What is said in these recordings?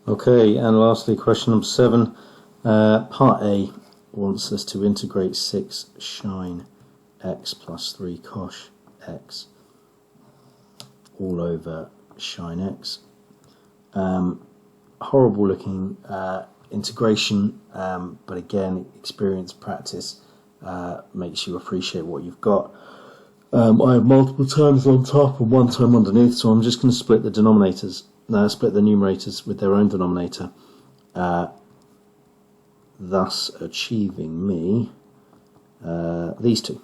Okay, and lastly, question number 7. Part A wants us to integrate 6 sine x plus 3 cos x all over sine x. Horrible looking integration, but again, experience, practice makes you appreciate what you've got. I have multiple terms on top and one term underneath, so I'm just going to split the denominators. Split the numerators with their own denominator, thus achieving me these two.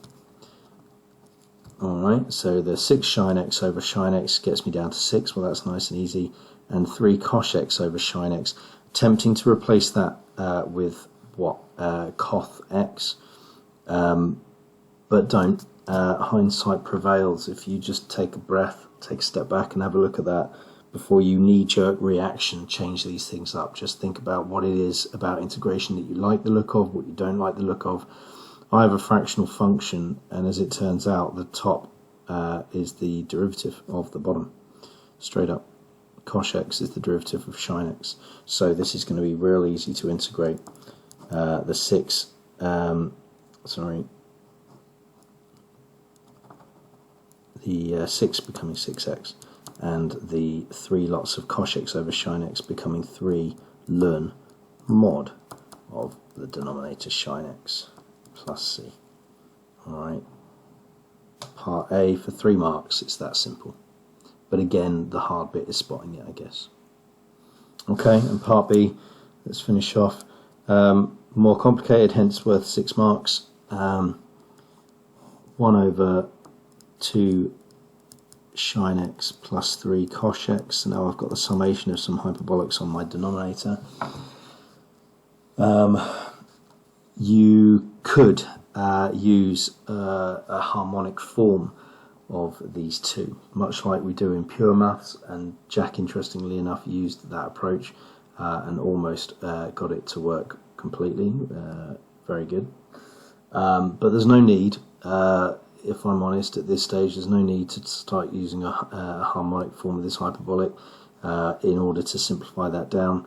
Alright, so the 6 sine x over sine x gets me down to 6, well that's nice and easy, and 3 cos x over sine x. Tempting to replace that with what? Coth x, but don't. Hindsight prevails. If you just take a breath, take a step back and have a look at that, before you knee-jerk reaction change these things up. Just think about what it is about integration that you like the look of, what you don't like the look of. I have a fractional function, and as it turns out, the top is the derivative of the bottom. Straight up. Cos x is the derivative of sine x. So this is going to be real easy to integrate. The 6, the 6 becoming 6x. And the 3 lots of cos x over sine x becoming 3 ln mod of the denominator sine x plus c. Alright, part A for 3 marks, it's that simple. But again, the hard bit is spotting it, I guess. Okay, and part B, let's finish off. More complicated, hence worth 6 marks. 1 over 2 sine x plus 3 cos x. Now I've got the summation of some hyperbolics on my denominator. You could use a harmonic form of these two, much like we do in pure maths, and Jack, interestingly enough, used that approach and almost got it to work completely. Very good. But there's no need, if I'm honest, at this stage, there's no need to start using a harmonic form of this hyperbolic in order to simplify that down.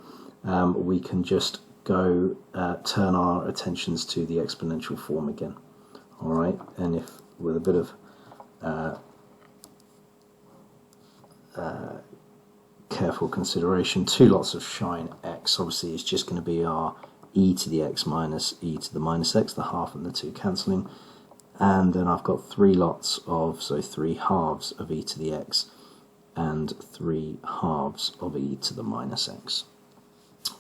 We can just go turn our attentions to the exponential form again. Alright, and if with a bit of careful consideration, 2 lots of sine x obviously is just going to be our e to the x minus e to the minus x, the half and the 2 cancelling. And then I've got 3 lots of, so 3 halves of e to the x and 3 halves of e to the minus x.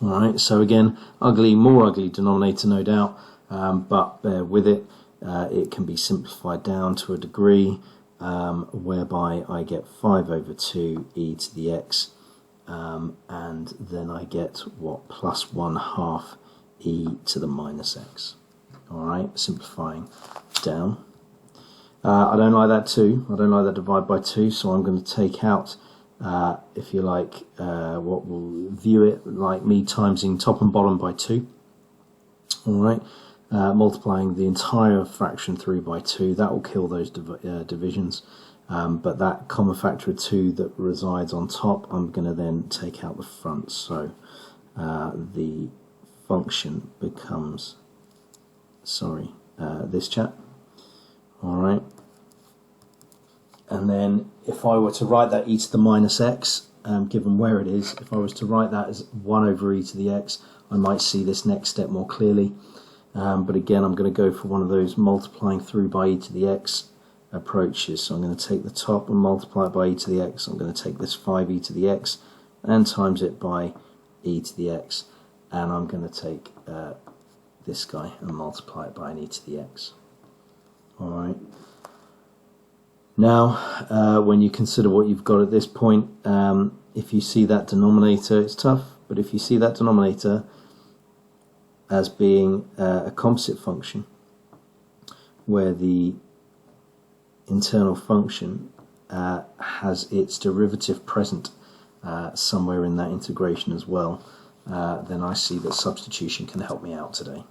Alright, so again, more ugly denominator no doubt, but bear with it. It can be simplified down to a degree whereby I get 5 over 2 e to the x, and then I get what, plus 1/2 e to the minus x. Alright, simplifying down. I don't like that 2. I don't like that divide by 2, so I'm going to take out, if you like, what will view it like me timesing top and bottom by 2. Alright, multiplying the entire fraction through by 2. That will kill those divisions. But that common factor of 2 that resides on top, I'm going to then take out the front. So the function becomes, this chap. Alright, and then if I were to write that e to the minus x, given where it is, if I was to write that as 1 over e to the x, I might see this next step more clearly. But again, I'm going to go for one of those multiplying through by e to the x approaches. So I'm going to take the top and multiply it by e to the x. I'm going to take this 5e to the x and times it by e to the x, and I'm going to take this guy and multiply it by an e to the x. Alright. Now, when you consider what you've got at this point, if you see that denominator, it's tough, but if you see that denominator as being a composite function, where the internal function has its derivative present somewhere in that integration as well, then I see that substitution can help me out today.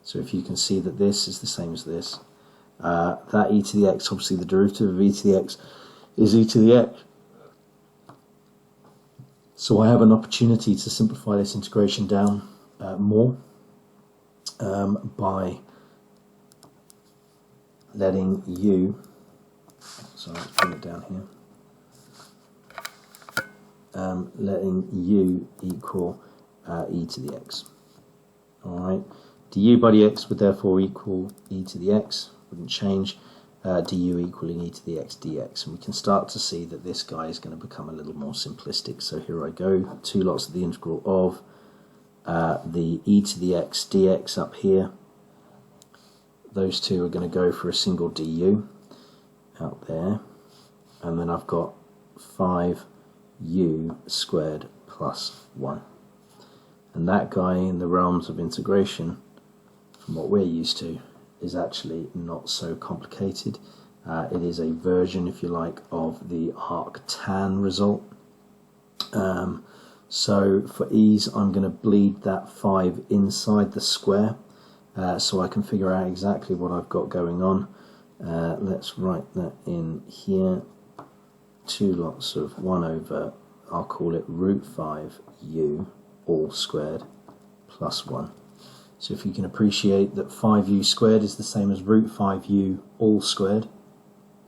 So if you can see that this is the same as this, that e to the x, obviously the derivative of e to the x is e to the x. So I have an opportunity to simplify this integration down more by letting u, so let's bring it down here, letting u equal e to the x. Alright, du by dx would therefore equal e to the x, wouldn't change, du equaling e to the x dx, and we can start to see that this guy is going to become a little more simplistic. So here I go, two lots of the integral of the e to the x dx up here. Those two are going to go for a single du out there, and then I've got 5u squared plus 1. And that guy in the realms of integration, from what we're used to, is actually not so complicated. It is a version, if you like, of the arctan result. So for ease, I'm going to bleed that 5 inside the square, so I can figure out exactly what I've got going on. Let's write that in here. Two lots of 1 over, I'll call it root 5u all squared plus 1. So if you can appreciate that 5u squared is the same as root 5u all squared,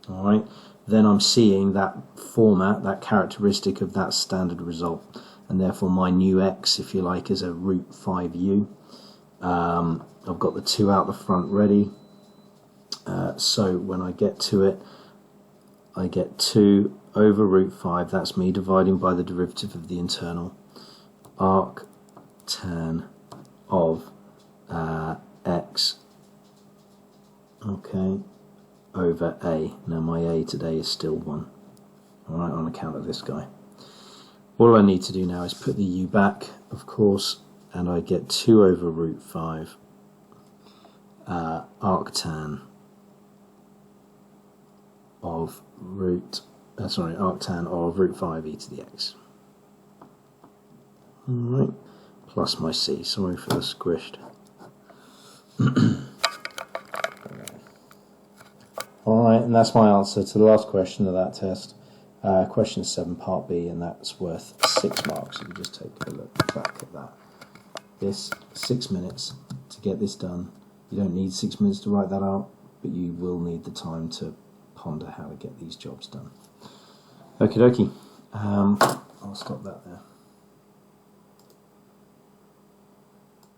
alright, then I'm seeing that format, that characteristic of that standard result, and therefore my new x, if you like, is a root 5u. I've got the 2 out the front ready, so when I get to it, I get 2 over root 5, that's me dividing by the derivative of the internal, arctan of x, okay, over a. Now my a today is still 1, alright, on account of this guy. All I need to do now is put the u back, of course, and I get 2 over root 5 arctan of arctan of root 5 e to the x. Alright, plus my c. Sorry for the squished. Alright, and that's my answer to the last question of that test. Question 7, part B, and that's worth 6 marks. If you just take a look back at that. This 6 minutes to get this done. You don't need 6 minutes to write that out, but you will need the time to ponder how to get these jobs done. Okie dokie. I'll stop that there.